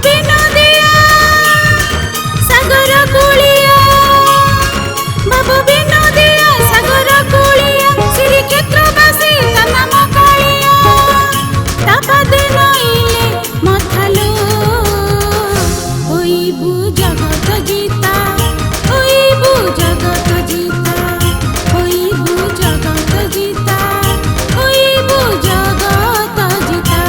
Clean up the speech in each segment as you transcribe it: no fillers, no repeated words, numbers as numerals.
विनोदिया सागर कुलिया बाबू विनोदिया सागर कुलिया श्रीक्षेत्रवासी ता नाम कालिया तापदे नइले मथालो होइबु जगत जीता होइबु जगत जीता होइबु जगत जीता होइबु जगत जीता।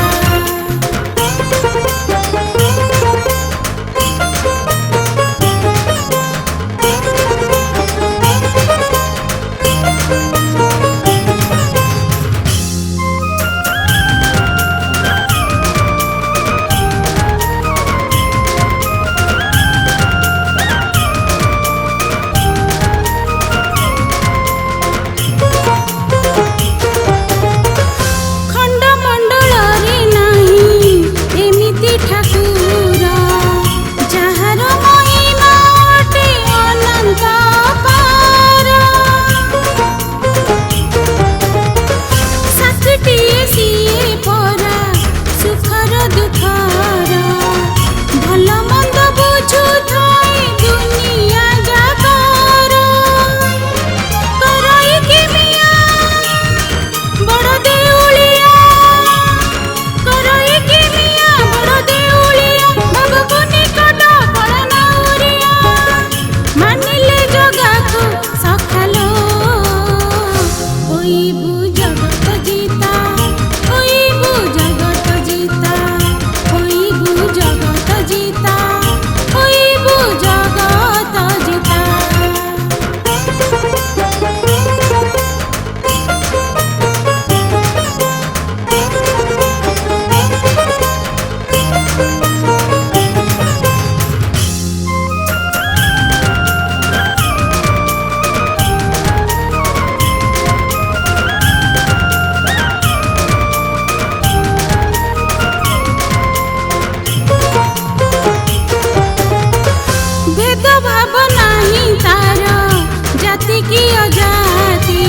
की अजाति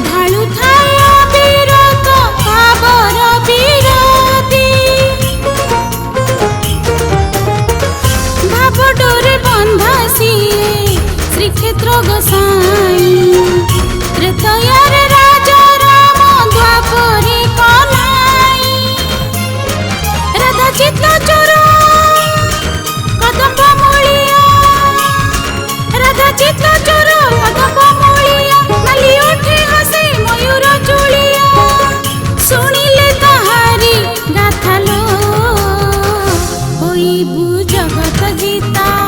ढालू थाए अविरत भावर विरति भाव डोरे बंधा सिए श्रीक्षेत्र गोसाई त्रेतयार राजा राम द्वापरे कन्हाई राधा चित्त चोर कदम्ब मूलिया राधा चित्त चोर कदम्ब मूलिया नाली उठे हसे मयूर चूलिया सुनिले तहारी गाथा लो होइबु जगत जीता।